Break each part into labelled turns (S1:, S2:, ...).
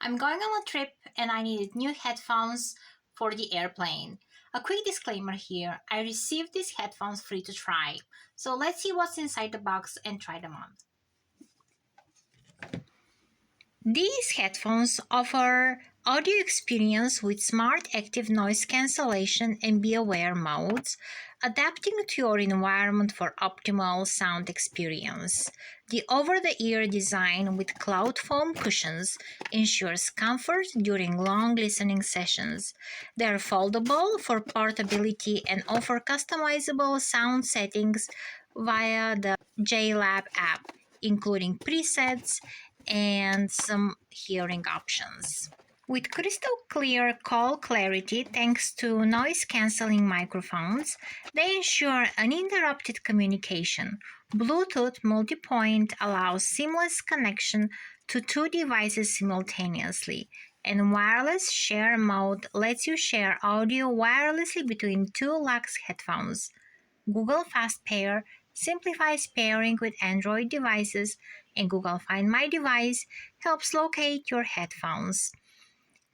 S1: I'm going on a trip and I needed new headphones for the airplane. A quick disclaimer here, I received these headphones free to try. So let's see what's inside the box and try them on. These headphones offer audio experience with smart active noise cancellation and be aware modes, adapting to your environment for optimal sound experience. The over-the-ear design with cloud foam cushions ensures comfort during long listening sessions. They are foldable for portability and offer customizable sound settings via the JLab app, including presets and some hearing options. With crystal clear call clarity thanks to noise cancelling microphones, they ensure uninterrupted communication. Bluetooth multipoint allows seamless connection to two devices simultaneously, and wireless share mode lets you share audio wirelessly between two Lux headphones. Google Fast Pair simplifies pairing with Android devices, and Google Find My Device helps locate your headphones.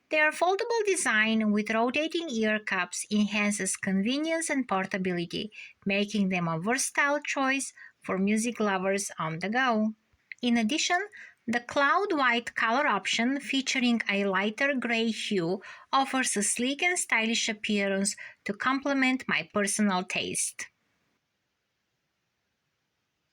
S1: Their foldable design with rotating ear cups enhances convenience and portability, making them a versatile choice for music lovers on the go. In addition, the cloud white color option featuring a lighter gray hue offers a sleek and stylish appearance to complement my personal taste.